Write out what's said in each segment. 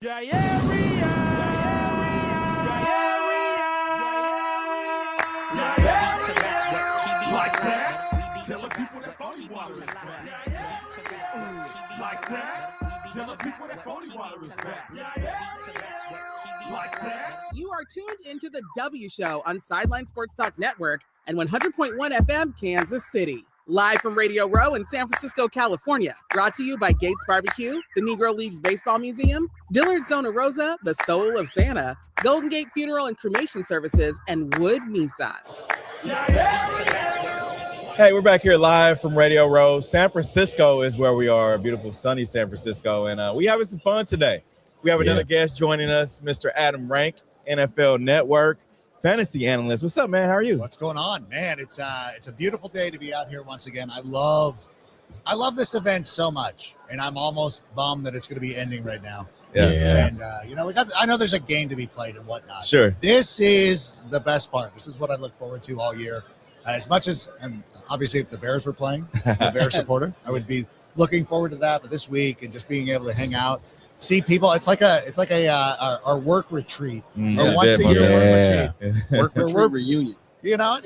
Like that? Tell the people that phony water is back. Like that? Tell the people that phony water is back. Like that? You are tuned into the W Show on Sideline Sports Talk Network and 100.1 FM, Kansas City. Live from Radio Row in San Francisco, California. Brought to you by Gates Barbecue, the Negro Leagues Baseball Museum, Dillard Zona Rosa, the Soul of Santa, Golden Gate Funeral and Cremation Services, and Wood Nissan. Hey, we're back here live from Radio Row. San Francisco is where we are, beautiful sunny San Francisco, and we having some fun today. We have another guest joining us, Mr. Adam Rank, NFL Network fantasy analyst. What's up, man? How are you? What's going on, man? It's a beautiful day to be out here once again. I love this event so much, and I'm almost bummed that it's going to be ending right now. Yeah. And I know there's a game to be played and whatnot. Sure. This is the best part. This is what I look forward to all year. As much as, and obviously, if the Bears were playing, a Bears supporter, I would be looking forward to that. But this week and just being able to hang out, see people, it's like our work retreat, or once a year work retreat, work retreat reunion. You know,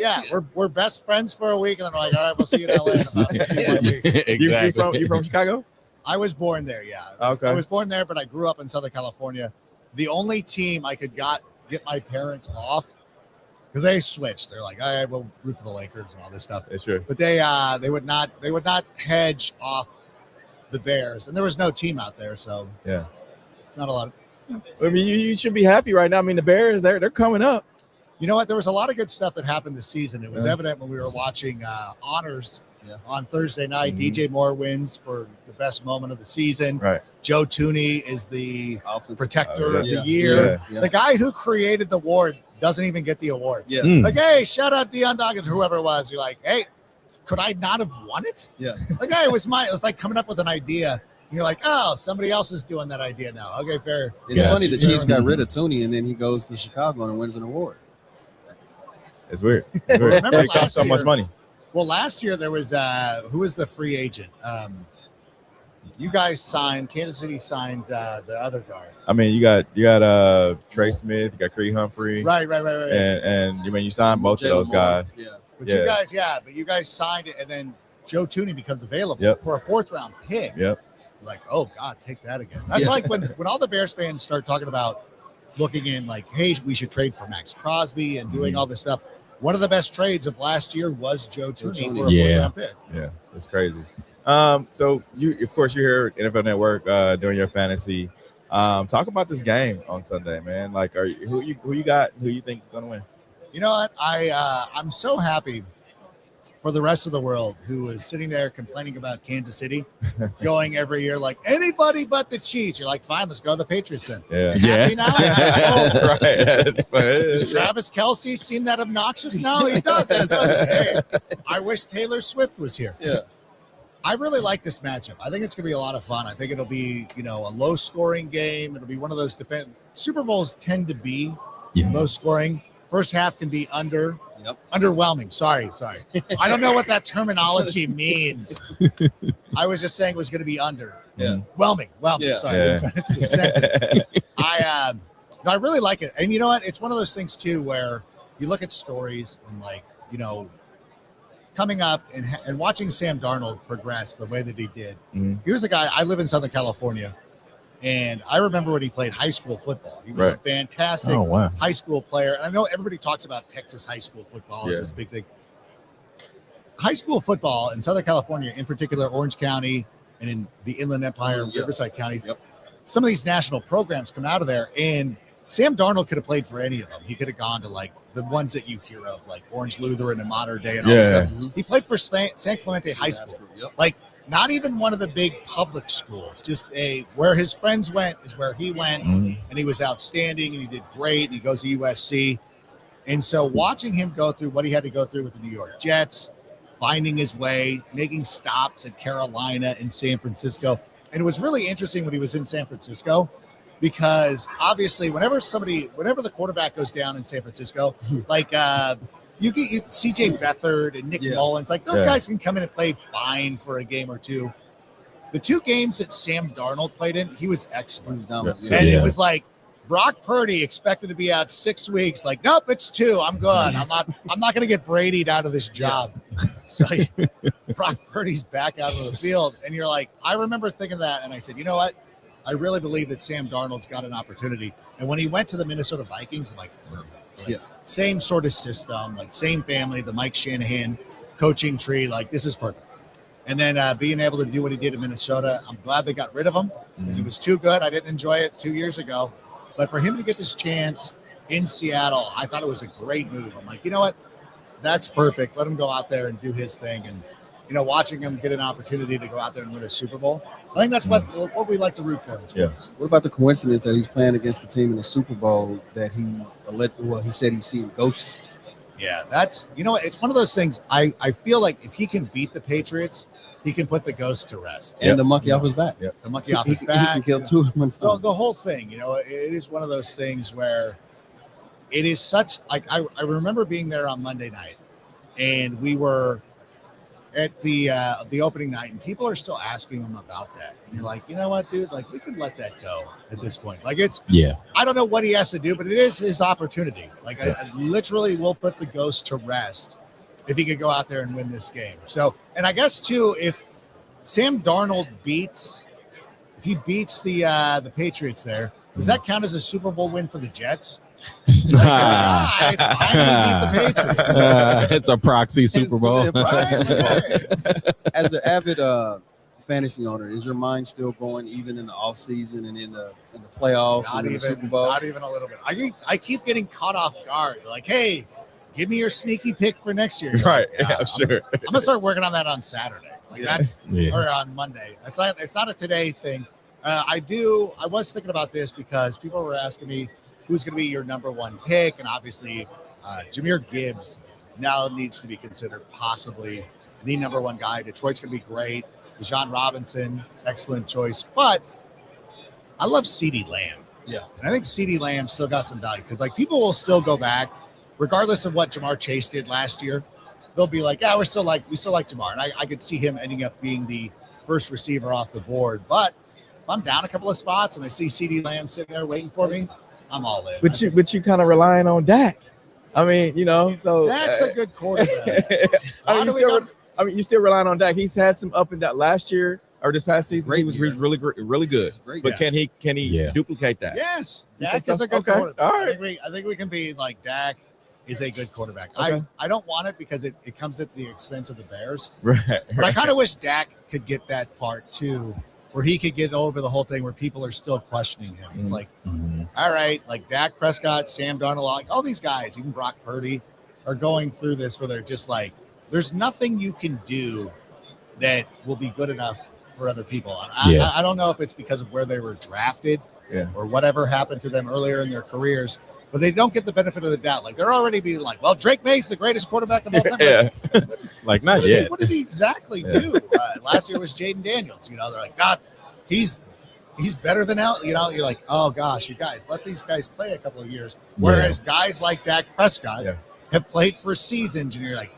we're best friends for a week, and then we're like, all right, we'll see you in LA in about 51 weeks. Exactly. You from Chicago? I was born there, yeah. Okay. I was born there, but I grew up in Southern California. The only team I could get my parents off, because they switched. They're like, all right, we'll root for the Lakers and all this stuff. Yeah, sure. But they would not hedge off the Bears, and there was no team out there, so not a lot. I mean, you should be happy right now. I mean, the Bears, they're coming up. You know what? There was a lot of good stuff that happened this season. It was evident when we were watching Honors on Thursday night. DJ Moore wins for the best moment of the season. Right. Joe Tooney is the Offensive protector of the year. Yeah. The guy who created the award doesn't even get the award. Yeah. Like, hey, shout out Deion Dawkins, whoever it was. You're like, hey, could I not have won it? Yeah. Like, hey, it was like coming up with an idea. And you're like, oh, somebody else is doing that idea now. Okay, fair. It's funny the Chiefs got rid of Tooney, and then he goes to Chicago and wins an award. It's weird. It's weird. Remember It costs so much money. Well, last year there was who was the free agent? You guys signed. Kansas City signs the other guard. I mean, you got Trey Smith, you got Creed Humphrey, Right. and you signed both of those guys. Yeah. But you guys signed it, and then Joe Tooney becomes available for a 4th round pick. Yep. Like, oh God, take that again. That's like when all the Bears fans start talking about looking in, like, hey, we should trade for Max Crosby and doing all this stuff. One of the best trades of last year was Joe Tooney for a 4th round pick. Yeah, it's crazy. So of course, you're here at NFL Network doing your fantasy. Talk about this game on Sunday, man. Like, who you got? Who you think is going to win? You know what? I'm so happy for the rest of the world who is sitting there complaining about Kansas City going every year like anybody but the Chiefs. You're like, fine, let's go to the Patriots then. Yeah. Happy now? Right. Does Travis Kelce seem that obnoxious now? He doesn't. Hey, I wish Taylor Swift was here. Yeah. I really like this matchup. I think it's going to be a lot of fun. I think it'll be, a low-scoring game. It'll be one of those Super Bowls tend to be low scoring. First half can be underwhelming. Sorry. I don't know what that terminology means. I was just saying it was going to be under. Yeah. Whelming. Yeah. Sorry, I didn't finish the sentence. I really like it. And you know what? It's one of those things, too, where you look at stories and, coming up and watching Sam Darnold progress the way that he did. He was a guy, I live in Southern California, and I remember when he played high school football. He was a fantastic high school player. And I know everybody talks about Texas high school football as this big thing. High school football in Southern California, in particular Orange County and in the Inland Empire, Riverside County, some of these national programs come out of there, and Sam Darnold could have played for any of them. He could have gone to the ones that you hear of, like Orange Lutheran and Modern Day and all this stuff. He played for San Clemente High School. Not even one of the big public schools, just where his friends went is where he went, and he was outstanding, and he did great, and he goes to USC. And so watching him go through what he had to go through with the New York Jets, finding his way, making stops at Carolina and San Francisco. And it was really interesting when he was in San Francisco, because obviously whenever the quarterback goes down in San Francisco, you get CJ Beathard and Nick Mullins, those guys can come in and play fine for a game or two. the 2 games that Sam Darnold played in, he was He excellent. was dominant. And Yeah. it was like Brock Purdy expected to be out 6 weeks. Like, nope, it's 2. I'm good. I'm not going to get Brady'd out of this job. So Brock Purdy's back out of the field, and you're like, I remember thinking that, and I said, you know what? I really believe that Sam Darnold's got an opportunity. And when he went to the Minnesota Vikings, I'm like, perfect. Like, Yeah. Same sort of system, like same family, the Mike Shanahan coaching tree. Like, this is perfect. And then being able to do what he did in Minnesota, I'm glad they got rid of him because he was too good. I didn't enjoy it 2 years ago. But for him to get this chance in Seattle, I thought it was a great move. I'm like, you know what? That's perfect. Let him go out there and do his thing. And, watching him get an opportunity to go out there and win a Super Bowl, I think that's what we like to root for in sports. What about the coincidence that he's playing against the team in the Super Bowl that he said he's seen ghosts? Yeah, that's, it's one of those things. I feel like if he can beat the Patriots, he can put the ghost to rest. And the monkey off his back. Yep. The monkey off his He back. can kill 2 of them. So the whole thing, it is one of those things where it is such, like, I remember being there on Monday night, and we were at the opening night, and people are still asking him about that. And you're like, you know what, dude? Like, we could let that go at this point. Like, I don't know what he has to do, but it is his opportunity. Like, I literally will put the ghost to rest if he could go out there and win this game. So, and I guess too, if Sam Darnold beats the Patriots there, does that count as a Super Bowl win for the Jets? I finally beat the Patriots. It's a proxy Super Bowl. As an avid fantasy owner, is your mind still going even in the off season and in the playoffs Not and in the Super even, Bowl? not even a little bit. I keep getting caught off guard. Like, hey, give me your sneaky pick for next year. You're Right. like, Yeah, sure. I'm gonna start working on that on Saturday. Like that's Yeah. or on Monday. It's not a today thing. I was thinking about this because people were asking me who's going to be your number 1 pick, and obviously Jahmyr Gibbs now needs to be considered possibly the number 1 guy. Detroit's going to be great. Bijan Robinson, excellent choice, but I love CeeDee Lamb. Yeah. And I think CeeDee Lamb still got some value because, like, people will still go back, regardless of what Jamar Chase did last year. They'll be like, yeah, we still like Jamar. And I could see him ending up being the first receiver off the board. But if I'm down a couple of spots and I see CeeDee Lamb sitting there waiting for me, I'm all in. But you kind of relying on Dak. I mean, so That's a good quarterback. you're still relying on Dak. He's had some up and down last year or this past season. Great He was year. really really good. Great But guy. can he Yeah. duplicate that? Yes, You Dak think so? is a good Okay. quarterback. All right. I think we can be like Dak is a good quarterback. Okay. I don't want it because it comes at the expense of the Bears. Right. But I kind of wish Dak could get that part too, where he could get over the whole thing where people are still questioning him. It's like, all right, like Dak Prescott, Sam Darnold, like all these guys, even Brock Purdy, are going through this where they're just like, there's nothing you can do that will be good enough for other people. And I don't know if it's because of where they were drafted or whatever happened to them earlier in their careers, but they don't get the benefit of the doubt. Like they're already being like, well, Drake May's the greatest quarterback of all time. Yeah. Like not yet. What did he exactly do? Last year was Jaden Daniels. They're like, God, he's better than Al. You're like, oh gosh, you guys let these guys play a couple of years. Whereas guys like Dak Prescott have played for seasons, and you're like,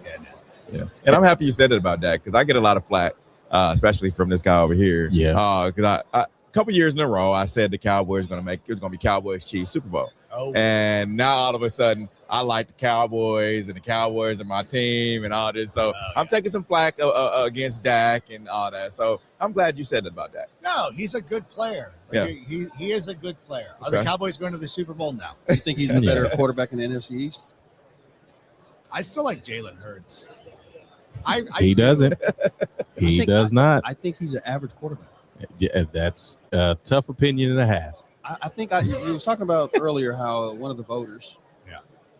Yeah. And I'm happy you said it about Dak because I get a lot of flack, especially from this guy over here. Yeah. Because a couple years in a row, I said the Cowboys it was going to be Cowboys Chiefs Super Bowl. Oh. And now all of a sudden, I like the Cowboys and the Cowboys are my team and all this. So I'm taking some flack against Dak and all that. So I'm glad you said it about Dak. No, he's a good player. He is a good player. Are the Cowboys going to the Super Bowl now? You think he's the better quarterback in the NFC East? I still like Jalen Hurts. He doesn't. He does not. I think he's an average quarterback. Yeah, that's a tough opinion and a half. I think you was talking about earlier how one of the voters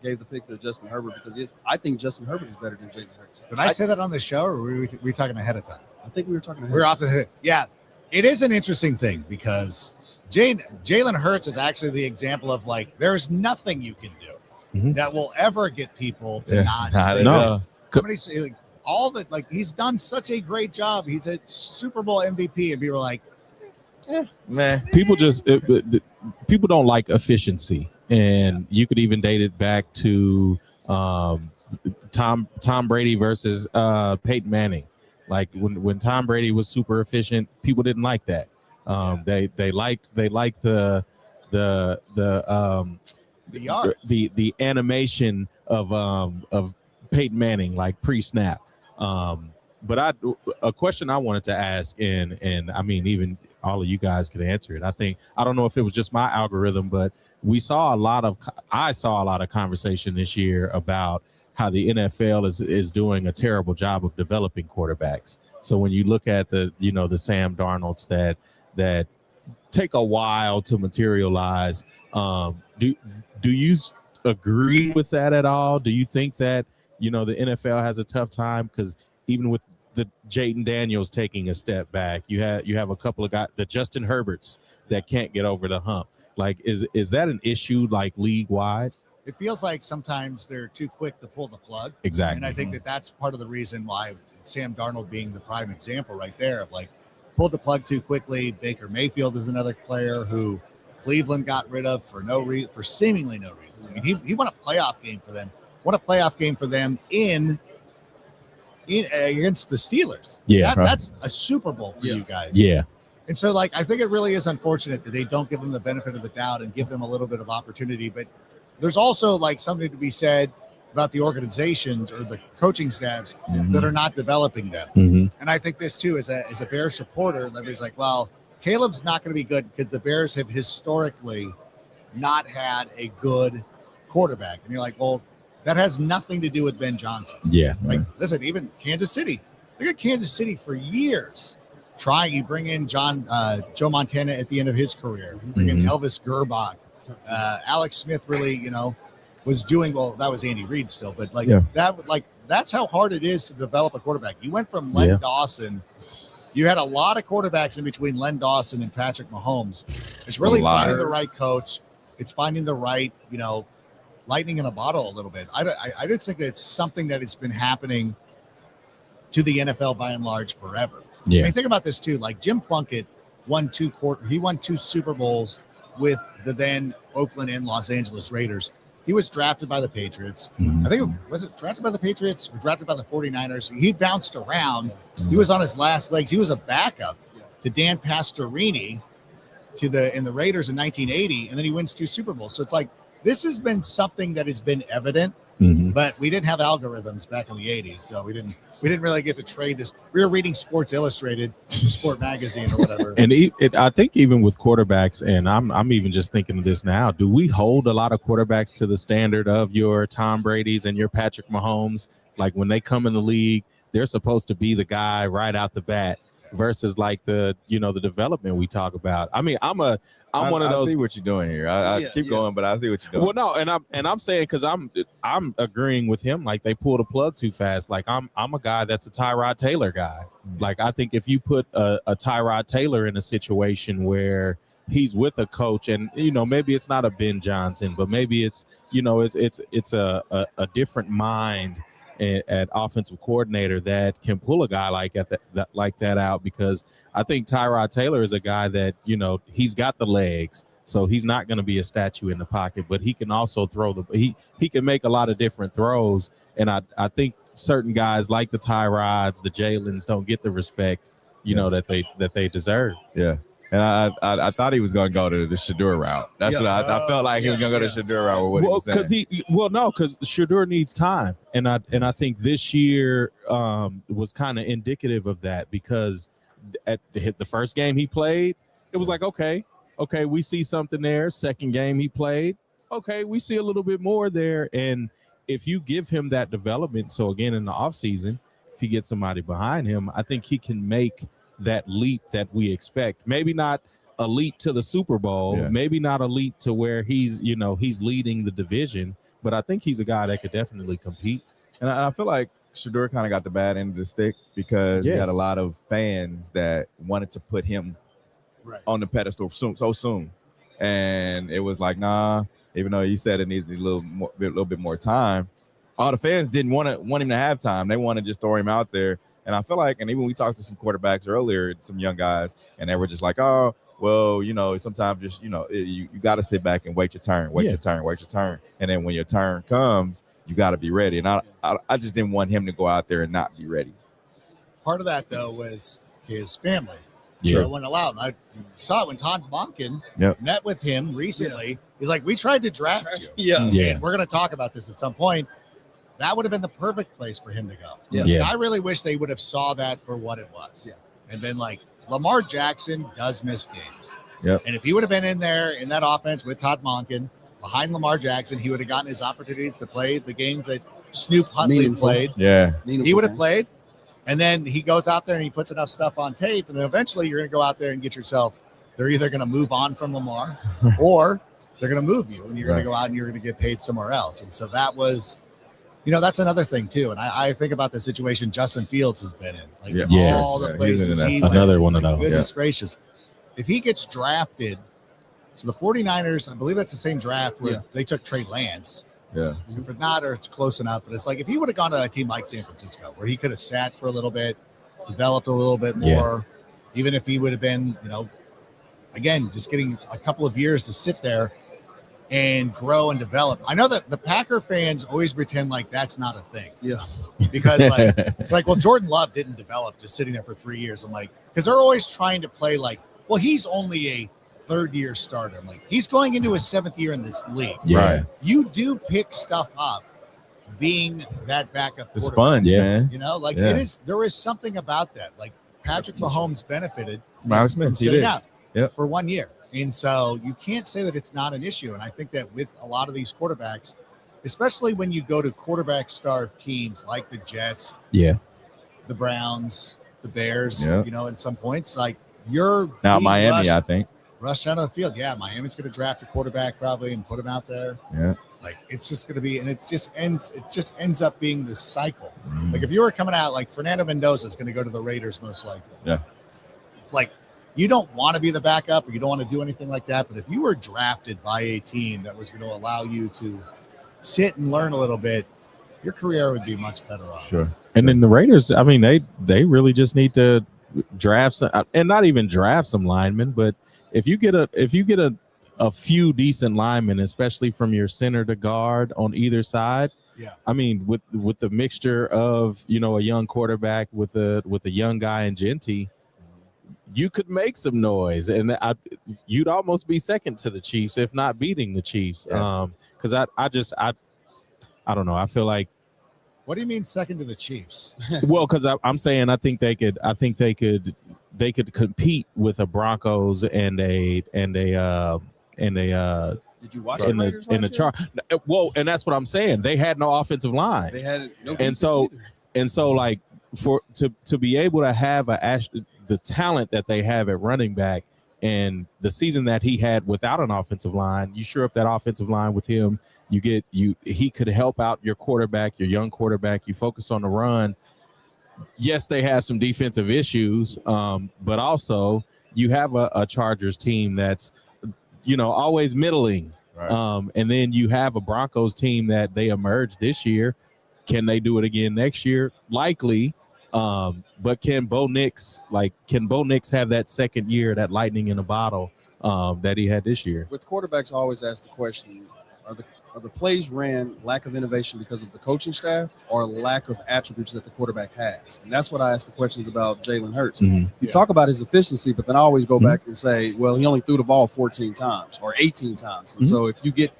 gave the pick to Justin Herbert because I think Justin Herbert is better than Jalen Hurts. Did I say that on the show, or were we talking ahead of time? I think we were talking ahead. We're off to hit. Yeah, it is an interesting thing because Jalen Hurts is actually the example of like there's nothing you can do that will ever get people to not. No. Somebody say like, all that, like he's done such a great job. He's a Super Bowl MVP, and people are like, Man. People just people don't like efficiency, and you could even date it back to Tom Brady versus Peyton Manning. Like when Tom Brady was super efficient, people didn't like that. They liked the yards. the animation of Peyton Manning, like pre-snap. But a question I wanted to ask, and I mean, even all of you guys could answer it. I don't know if it was just my algorithm, but I saw a lot of conversation this year about how the NFL is doing a terrible job of developing quarterbacks. So when you look at the Sam Darnolds that take a while to materialize, do you agree with that at all? Do you think that the NFL has a tough time? Because even with the Jayden Daniels taking a step back, you have a couple of guys, the Justin Herberts, that can't get over the hump. Like, is that an issue, like, league wide? It feels like sometimes they're too quick to pull the plug. Exactly. And I think that's part of the reason why Sam Darnold being the prime example right there of, like, pulled the plug too quickly. Baker Mayfield is another player who Cleveland got rid of for seemingly no reason. I mean, he won a playoff game for them. Won a playoff game for them in against the Steelers. Yeah, that's a Super Bowl for you guys. Yeah. And so, like, I think it really is unfortunate that they don't give them the benefit of the doubt and give them a little bit of opportunity. But there's also, like, something to be said about the organizations or the coaching staffs that are not developing them. And I think this too, as a Bears supporter, everybody's like, well, Caleb's not going to be good because the Bears have historically not had a good quarterback. And you're like, well, that has nothing to do with Ben Johnson. Yeah. Like, listen, even Kansas City. Look at Kansas City for years. You bring in Joe Montana at the end of his career. You bring in Elvis Gerbach. Alex Smith really, was doing well. That was Andy Reid still, but that's how hard it is to develop a quarterback. You went from Len Dawson. You had a lot of quarterbacks in between Len Dawson and Patrick Mahomes. It's really finding the right coach. It's finding the right, lightning in a bottle a little bit. I just think it's something that it's been happening to the NFL by and large forever. Yeah. I mean, think about this too. Like Jim Plunkett won two Super Bowls with the then Oakland and Los Angeles Raiders. He was drafted by the Patriots. I think was it drafted by the Patriots or drafted by the 49ers? He bounced around. He was on his last legs. He was a backup to Dan Pastorini in the Raiders in 1980, and then he wins 2 Super Bowls. So it's like this has been something that has been evident, but we didn't have algorithms back in the 80s, so we didn't really get to trade this. We were reading Sports Illustrated, Sport Magazine, or whatever. And I think even with quarterbacks, and I'm even just thinking of this now, do we hold a lot of quarterbacks to the standard of your Tom Brady's and your Patrick Mahomes? Like when they come in the league, they're supposed to be the guy right out the bat versus like the development we talk about. I mean, I'm one of those. I see what you're doing here. I keep going, but I see what you're doing. Well, no, and I'm saying because I'm agreeing with him. Like they pulled a plug too fast. Like I'm a guy that's a Tyrod Taylor guy. Like I think if you put a Tyrod Taylor in a situation where he's with a coach, and maybe it's not a Ben Johnson, but maybe it's it's a different mind at offensive coordinator that can pull a guy like that out, because I think Tyrod Taylor is a guy that, he's got the legs, so he's not going to be a statue in the pocket, but he can also throw he can make a lot of different throws. And I think certain guys like the Tyrods, the Jalen's don't get the respect, that they deserve. Yeah. And I thought he was going to go to the Shedeur route. That's what I felt like he was going to go to the Shedeur route. With what because Shedeur needs time, and I think this year was kind of indicative of that, because at the first game he played, it was like okay, we see something there. Second game he played, okay, we see a little bit more there, and if you give him that development, so again in the offseason, if you get somebody behind him, I think he can make that leap that we expect. Maybe not a leap to the Super Bowl, maybe not a leap to where he's leading the division, but I think he's a guy that could definitely compete. And I feel like Shedeur kind of got the bad end of the stick, because he had a lot of fans that wanted to put him on the pedestal so soon. And it was like, nah, even though you said it needs a little bit more time, all the fans didn't want him to have time. They want to just throw him out there. And I feel like, and even we talked to some quarterbacks earlier, some young guys, and they were just like, oh, well, sometimes just, you got to sit back and wait your turn. And then when your turn comes, you got to be ready. And I just didn't want him to go out there and not be ready. Part of that though was his family. Yeah. So wouldn't allow him. I saw it when Todd Monken Yep. met with him recently. He's like, we tried to draft you. Yeah. Yeah. We're going to talk about this at some point. That would have been the perfect place for him to go. Yeah. Yeah. And I really wish they would have saw that for what it was. Yeah. And been like, Lamar Jackson does miss games. Yep. And if he would have been in there in that offense with Todd Monken behind Lamar Jackson, he would have gotten his opportunities to play the games that Snoop Huntley Meaningful. played. Yeah. He would have played. And then he goes out there and he puts enough stuff on tape. And then eventually you're going to go out there and get yourself, they're either going to move on from Lamar or they're going to move you and you're going to go out and you're going to get paid somewhere else. And so that was, that's another thing too. And I think about the situation Justin Fields has been in. Like Yeah. Yes. all the Yeah, he's places in he another went. one of Like, those. Goodness gracious. If he gets drafted, so the 49ers, I believe that's the same draft where they took Trey Lance. Yeah. If it's not, or it's close enough, but it's like if he would have gone to a team like San Francisco where he could have sat for a little bit, developed a little bit more, even if he would have been, again, just getting a couple of years to sit there and grow and develop. I know that the Packer fans always pretend like that's not a thing. Yeah. Because well, Jordan Love didn't develop just sitting there for 3 years. I'm like, because they're always trying to play like, well, he's only a third-year starter. I'm like, he's going into his 7th year in this league. Yeah. Right. You do pick stuff up being that backup The quarterback. sponge, Yeah. man. It is. There is something about that. Like Patrick Mahomes benefited Miles from Smith. He sitting did. out Yep. for 1 year, and so you can't say that it's not an issue. And I think that with a lot of these quarterbacks, especially when you go to quarterback-starved teams like the Jets, Yeah. the Browns, the Bears, Yep. in some points, like you're Now being Miami, I think. rushed out of the field. Yeah, Miami's going to draft a quarterback probably and put him out there. Yeah. Like it's just going to be, and it just ends up being this cycle. Mm. Like if you were coming out, like Fernando Mendoza is going to go to the Raiders most likely. Yeah. It's like you don't want to be the backup or you don't want to do anything like that. But if you were drafted by a team that was going to allow you to sit and learn a little bit, your career would be much better off. Sure. And then the Raiders, I mean, they really just need to draft some, and not even draft some linemen, but if you get a few decent linemen, especially from your center to guard on either side. Yeah. I mean, with the mixture of, a young quarterback with a young guy in Genty, you could make some noise, and you'd almost be second to the Chiefs, if not beating the Chiefs. Yeah. Because I don't know. I feel like, What do you mean second to the Chiefs? well, because I'm saying I think they could compete with a Broncos and a Did you watch the Raiders in the last year? chart. Well, and that's what I'm saying. They had no offensive line. They had no And defense so- either. And so, like, to be able to have the talent that they have at running back, and the season that he had without an offensive line, you shore up that offensive line with him. He could help out your quarterback, your young quarterback. You focus on the run. Yes, they have some defensive issues, but also you have a Chargers team that's, always middling. Right. And then you have a Broncos team that they emerged this year. Can they do it again next year? Likely. But can Bo Nix have that second year, that lightning in a bottle that he had this year? With quarterbacks, I always ask the question: Are the plays ran lack of innovation because of the coaching staff, or lack of attributes that the quarterback has? And that's what I ask the questions about Jalen Hurts. Mhm. You talk about his efficiency, but then I always go Mhm. back and say, well, he only threw the ball 14 times or 18 times. And so if you get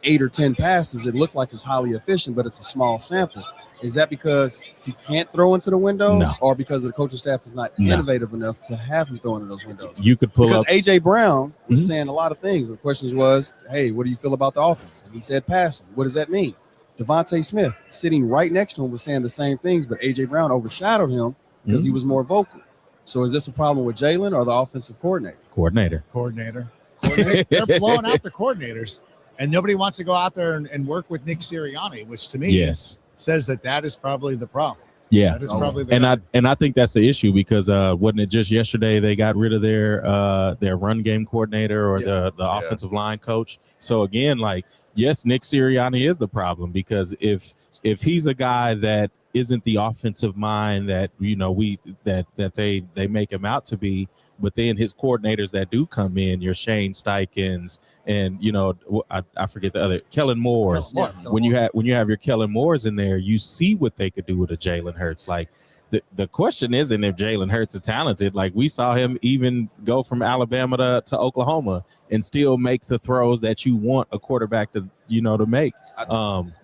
8 or 10 passes, it looked like it's highly efficient, but it's a small sample. Is that because he can't throw into the windows, No. or because the coaching staff is not No. innovative enough to have him throwing in those windows? You could pull Because up. A.J. Brown was Mhm. saying a lot of things. The questions was, hey, what do you feel about the offense? And he said passing. What does that mean? Devontae Smith, sitting right next to him, was saying the same things, but A.J. Brown overshadowed him because he was more vocal. So is this a problem with Jalen or the offensive coordinator? Coordinator. Coordinator. They're blowing out the coordinators, and nobody wants to go out there and work with Nick Sirianni, which to me Yes. says that is probably the problem. Yeah. That is probably the And I think that's the issue, because wasn't it just yesterday they got rid of their run game coordinator or the offensive line coach? So again, like, yes, Nick Sirianni is the problem, because if he's a guy that isn't the offensive mind that they make him out to be, but then his coordinators that do come in, your Shane Steichens and I forget the other, Kellen Moore's. Yeah. When you have your Kellen Moores in there, you see what they could do with a Jalen Hurts. Like, the question isn't if Jalen Hurts is talented. Like we saw him even go from Alabama to Oklahoma and still make the throws that you want a quarterback to make.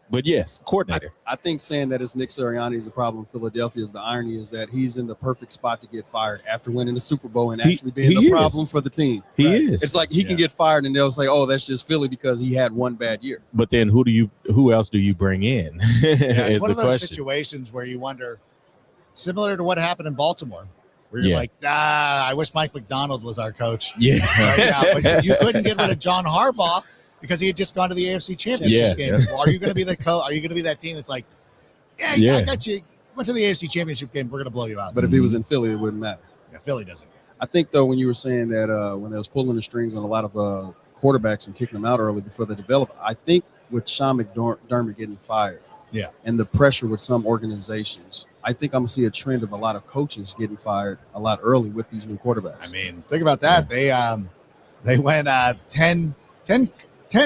But yes, coordinator. I think saying that it's Nick Sirianni is the problem in Philadelphia is the irony is that he's in the perfect spot to get fired after winning the Super Bowl and actually being the problem for the team. He is. It's like he can get fired and they'll say, "Oh, that's just Philly because he had one bad year." But then who else do you bring in? It's one of those situations where you wonder, similar to what happened in Baltimore, where you're like, I wish Mike McDonald was our coach. Yeah. Right now. But you couldn't get rid of John Harbaugh because he had just gone to the AFC Championship game. Are you going to be the coach? Are you going to be that team that's like, I got you. Went to the AFC Championship game. We're going to blow you out. But if he was in Philly, it wouldn't matter. Yeah, Philly doesn't. I think, though, when you were saying that when they was pulling the strings on a lot of quarterbacks and kicking them out early before they develop, I think with Sean McDermott getting fired and the pressure with some organizations, I think I'm going to see a trend of a lot of coaches getting fired a lot early with these new quarterbacks. I mean, think about that. They went 10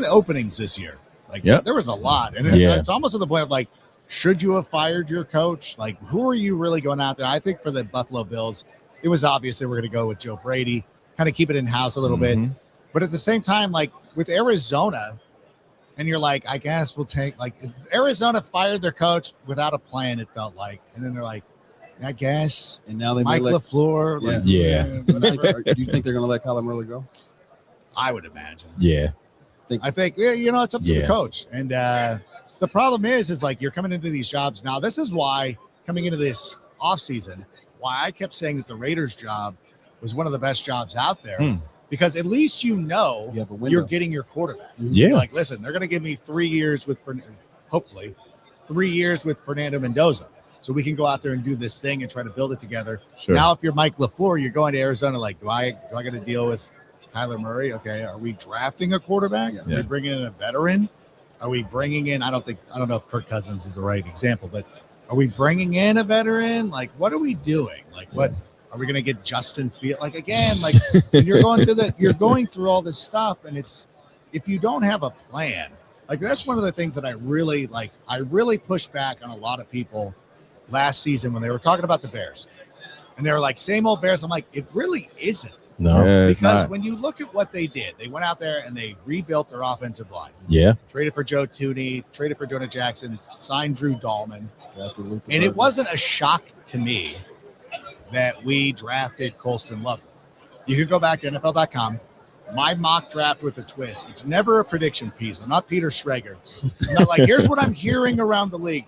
openings this year. Like there was a lot. And it's almost to the point of like, should you have fired your coach? Like, who are you really going out there? I think for the Buffalo Bills, it was obvious they were going to go with Joe Brady, kind of keep it in-house a little bit. But at the same time, like with Arizona, and you're like, I guess we'll take, like, Arizona fired their coach without a plan, it felt like. And then they're like, I guess. And now they Mike LaFleur. Do you think they're going to let Kyler Murray go? I would imagine. Yeah. I think, it's up to the coach. And the problem is like you're coming into these jobs. Now, this is why coming into this offseason, why I kept saying that the Raiders job was one of the best jobs out there. Because at least you're getting your quarterback. Yeah. Like, listen, they're going to give me 3 years with, hopefully, 3 years with Fernando Mendoza. So we can go out there and do this thing and try to build it together. Sure. Now, if you're Mike LaFleur, you're going to Arizona, like, do I got to deal with Kyler Murray? Okay. Are we drafting a quarterback? Are we bringing in a veteran? Are we bringing in, I don't know if Kirk Cousins is the right example, but are we bringing in a veteran? Like, what are we doing? Like, what are we going to get Justin Fields? Like, again, like you're going through all this stuff. And it's, if you don't have a plan, like that's one of the things that I really pushed back on a lot of people last season when they were talking about the Bears and they were like, same old Bears. I'm like, it really isn't. No, because when you look at what they did, they went out there and they rebuilt their offensive line. Yeah. Traded for Joe Thuney, traded for Jonah Jackson, signed Drew Dahlman. And it wasn't a shock to me that we drafted Colston Loveland. You can go back to NFL.com. My mock draft with a twist. It's never a prediction piece. I'm not Peter Schrager. I'm not like, here's what I'm hearing around the league.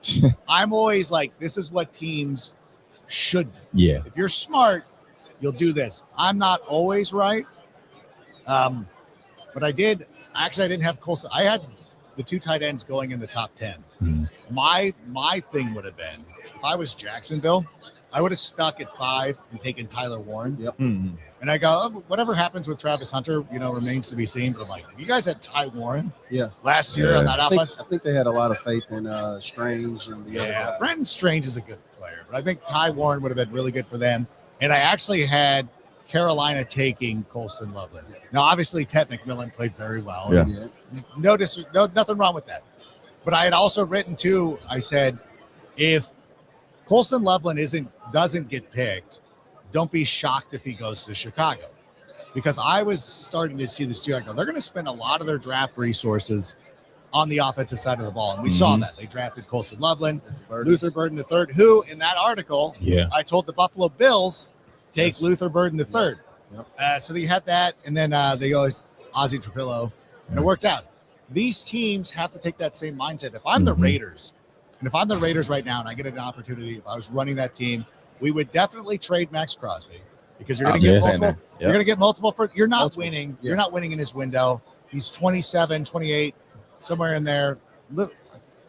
I'm always like, this is what teams should do. Yeah. If you're smart, you'll do this. I'm not always right. But I didn't have Colston. I had the 2 tight ends going in the top 10. My thing would have been, if I was Jacksonville, I would have stuck at 5 and taken Tyler Warren. And I go, whatever happens with Travis Hunter, remains to be seen. But I'm like, you guys had Ty Warren last year on that offense. I think they had a lot of faith in Strange and the other guy. Brenton Strange is a good player, but I think Ty Warren would have been really good for them. And I actually had Carolina taking Colston Loveland. Now, obviously, Ted McMillan played very well. Yeah. Nothing wrong with that. But I had also written, too, I said, if Colston Loveland doesn't get picked, don't be shocked if he goes to Chicago. Because I was starting to see this, too. I go, they're going to spend a lot of their draft resources on the offensive side of the ball. And we saw that. They drafted Colston Loveland, Luther Burden III, who, in that article, I told the Buffalo Bills, take Luther Burden III. So they had that, and then they go Ozzie Trapillo, and it worked out. These teams have to take that same mindset. If I'm the Raiders, and if I'm the Raiders right now and I get an opportunity, if I was running that team, we would definitely trade Max Crosby because you're going to get multiple. You're going to get multiple. You're not winning. You're not winning in his window. He's 27, 28, somewhere in there. A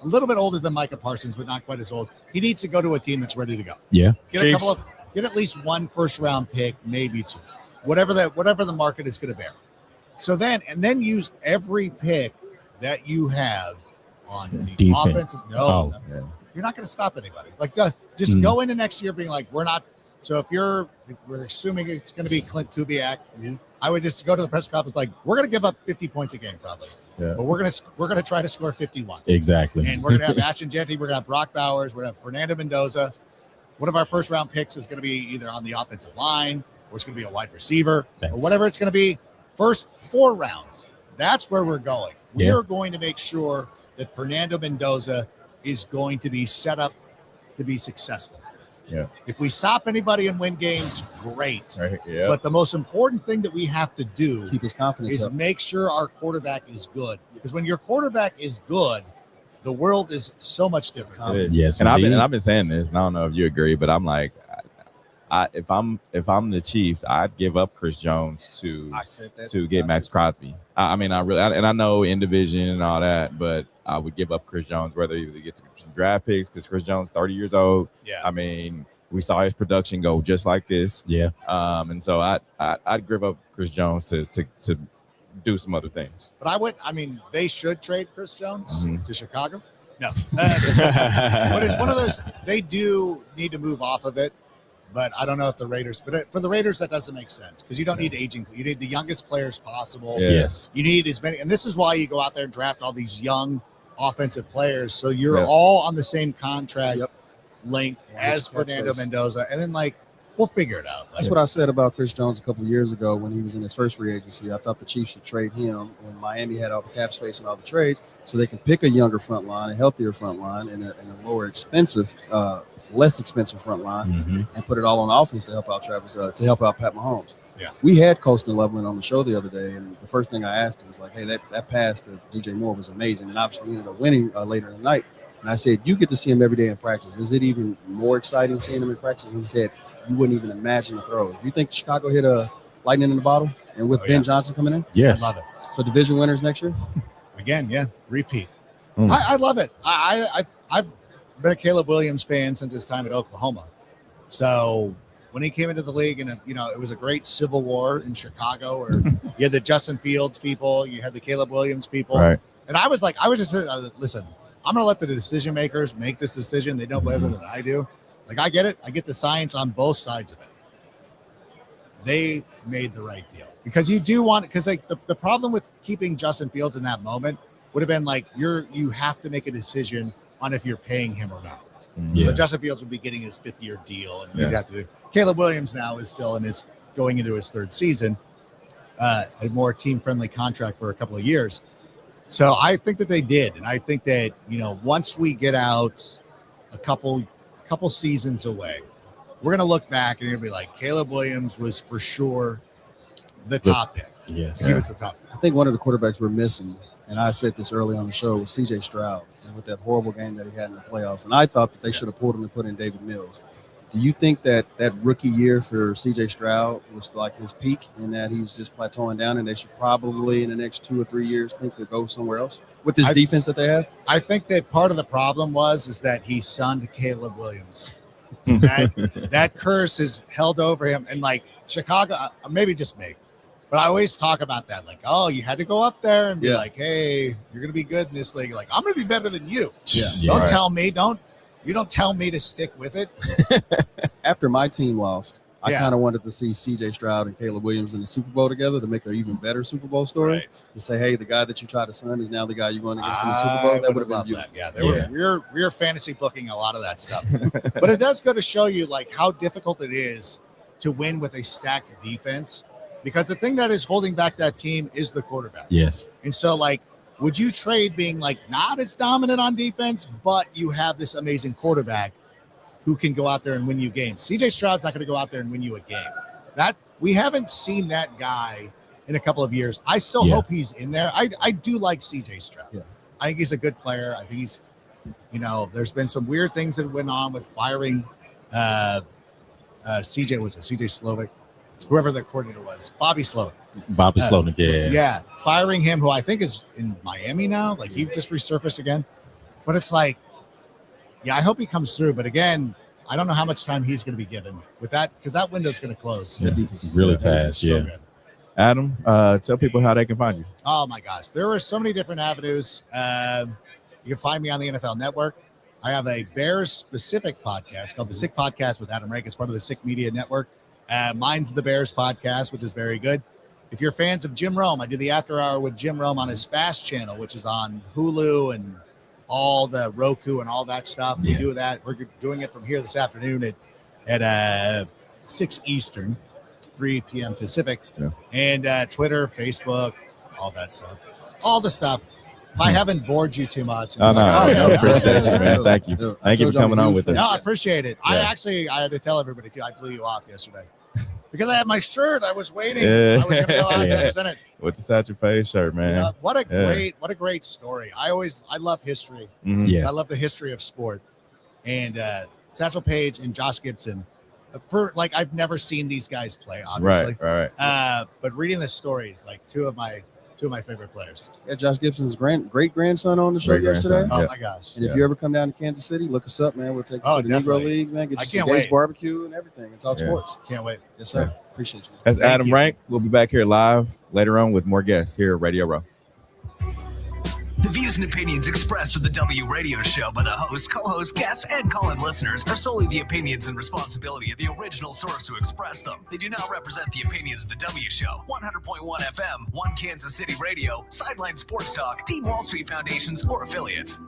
little bit older than Micah Parsons, but not quite as old. He needs to go to a team that's ready to go. Yeah. Get at least 1 first-round pick, maybe 2, whatever the market is going to bear. So then use every pick that you have on the offensive. You're not going to stop anybody. Like just go into next year being like, we're not. So if we're assuming it's going to be Clint Kubiak, I would just go to the press conference like, we're going to give up 50 points a game probably, but we're going to try to score 51. Exactly. And we're going to have Ashton Jeanty, we're going to have Brock Bowers, we're going to have Fernando Mendoza. one of our first round picks is going to be either on the offensive line or it's going to be a wide receiver or That's- whatever it's going to be. First 4 rounds. That's where we're going. We Yeah. are going to make sure that Fernando Mendoza is going to be set up to be successful. Yeah. If we stop anybody and win games, great. Right. Yeah. But the most important thing that we have to do Keep his confidence is up. make sure our quarterback is good. Because when your quarterback is good, the world is so much different. It is. Yes, and indeed. I've been saying this, and I don't know if you agree, but I'm like, if I'm the Chiefs, I'd give up Chris Jones to I said that get I Max said- Crosby. I mean, I know in division and all that, but I would give up Chris Jones, whether he gets some draft picks, because Chris Jones, 30 years old. Yeah. I mean, we saw his production go just like this. Yeah. And so I'd give up Chris Jones to do some other things. But they should trade Chris Jones Mhm. to Chicago. No. But it's one of those, they do need to move off of it. But I don't know if the Raiders, but for the Raiders, that doesn't make sense because you don't need aging. You need the youngest players possible. Yeah. Yes. You need as many. And this is why you go out there and draft all these young offensive players. So you're Yeah. all on the same contract Yep. length Yeah, as he's got Fernando those. Mendoza. And then, we'll figure it out. That's what I said about Chris Jones a couple of years ago when he was in his first free agency. I thought the Chiefs should trade him when Miami had all the cap space and all the trades, so they can pick a younger front line, a healthier front line, and a lower expensive, less expensive front line, Mhm. and put it all on offense to help out to help out Pat Mahomes. Yeah. We had Coastal Loveland on the show the other day, and the first thing I asked him was like, "Hey, that pass to DJ Moore was amazing," and obviously he ended up winning later in the night. And I said, "You get to see him every day in practice. Is it even more exciting seeing him in practice?" And he said, "You wouldn't even imagine the throws. You think Chicago hit a lightning in the bottle, and with Oh, Ben yeah. Johnson coming in, Yes. I love it. so division winners next year." Again, yeah, repeat. Mm. I love it. I've been a Caleb Williams fan since his time at Oklahoma. So when he came into the league, and it was a great civil war in Chicago, where you had the Justin Fields people, you had the Caleb Williams people, Right. and I was just listen. I'm going to let the decision makers make this decision. They know better than I do. I get it. I get the science on both sides of it. They made the right deal because you do want, because the problem with keeping Justin Fields in that moment would have been you have to make a decision on if you're paying him or not. Yeah. But Justin Fields would be getting his 5th year deal, and Yeah. you'd have to do. Caleb Williams now is still going into his 3rd season, a more team friendly contract for a couple of years. So I think that they did, and I think that once we get out a couple seasons away, we're gonna look back and it'll be like Caleb Williams was for sure the top pick. Yes. He was the top pick. I think one of the quarterbacks we're missing, and I said this early on the show, was C.J. Stroud, and with that horrible game that he had in the playoffs. And I thought that they should have pulled him and put in David Mills. Do you think that rookie year for C.J. Stroud was like his peak, and that he's just plateauing down, and they should probably in the next 2 or 3 years think to go somewhere else with this defense that they have? I think that part of the problem is that he sunned Caleb Williams. that curse is held over him, and Chicago, maybe just me, but I always talk about that, you had to go up there and be Yeah. like, hey, you're gonna be good in this league. I'm gonna be better than you. Yeah. Don't Right. tell me. You don't tell me to stick with it. After my team lost, I Yeah. kind of wanted to see C.J. Stroud and Caleb Williams in the Super Bowl together to make an even better Super Bowl story. To say, hey, the guy that you tried to sign is now the guy you're going against in the Super Bowl. That would have been loved beautiful. that. Yeah, we were fantasy booking a lot of that stuff, but it does go to show you how difficult it is to win with a stacked defense, because the thing that is holding back that team is the quarterback. Yes. And so, would you trade being not as dominant on defense, but you have this amazing quarterback who can go out there and win you games? CJ Stroud's not going to go out there and win you a game. That we haven't seen that guy in a couple of years. I still Yeah. hope he's in there. I do like CJ Stroud. Yeah. I think he's a good player. I think he's, there's been some weird things that went on with firing CJ Slovic, whoever the coordinator was, Bobby Slovic. Bobby Slowick. Yeah. Yeah, firing him, who I think is in Miami now. He just resurfaced again. But it's I hope he comes through. But again, I don't know how much time he's going to be given with that, because that window's going to close. That defense is Really so good. fast. So Yeah. good. Adam, tell people how they can find you. Oh my gosh, there are so many different avenues. You can find me on the NFL Network. I have a Bears specific podcast called the Sick Podcast with Adam Rank. It's part of the Sick Media Network. Mine's the Bears Podcast, which is very good. If you're fans of Jim Rome, I do the After Hour with Jim Rome on his Fast channel, which is on Hulu and all the Roku and all that stuff. We Yeah. do that. We're doing it from here this afternoon at at 6 Eastern, 3 p.m. Pacific, Yeah. and Twitter, Facebook, all that stuff, all the stuff. If I haven't bored you too much, Oh, no, I yeah, appreciate you, man. Thank you. Yeah, Thank you for coming on with us. No, I appreciate it. Yeah. I had to tell everybody too. I blew you off yesterday because I had my shirt. I was waiting. Yeah. I was going to go out and Yeah. represent it. With the Satchel Paige shirt, man. What a Yeah. great story. I love history. Mhm. Yeah. I love the history of sport. And Satchel Paige and Josh Gibson, I've never seen these guys play, obviously. Right. But reading the stories, like two of my favorite players. Yeah, Josh Gibson's great grandson on the show Great-grandson. yesterday. Oh Yeah. my gosh. And if Yeah. you ever come down to Kansas City, look us up, man. We'll take you Oh, to the Negro definitely. Leagues, man. Get I you can't some Gates wait. barbecue and everything and talk Yeah. sports. Can't wait. Yes, sir. Appreciate you. That's Thank Adam you. Rank. We'll be back here live later on with more guests here at Radio Row. The views and opinions expressed with the W Radio Show by the host, co-hosts, guests, and call-in listeners are solely the opinions and responsibility of the original source who expressed them. They do not represent the opinions of the W Show, 100.1 FM, One Kansas City Radio, Sideline Sports Talk, Team Wall Street Foundations, or affiliates.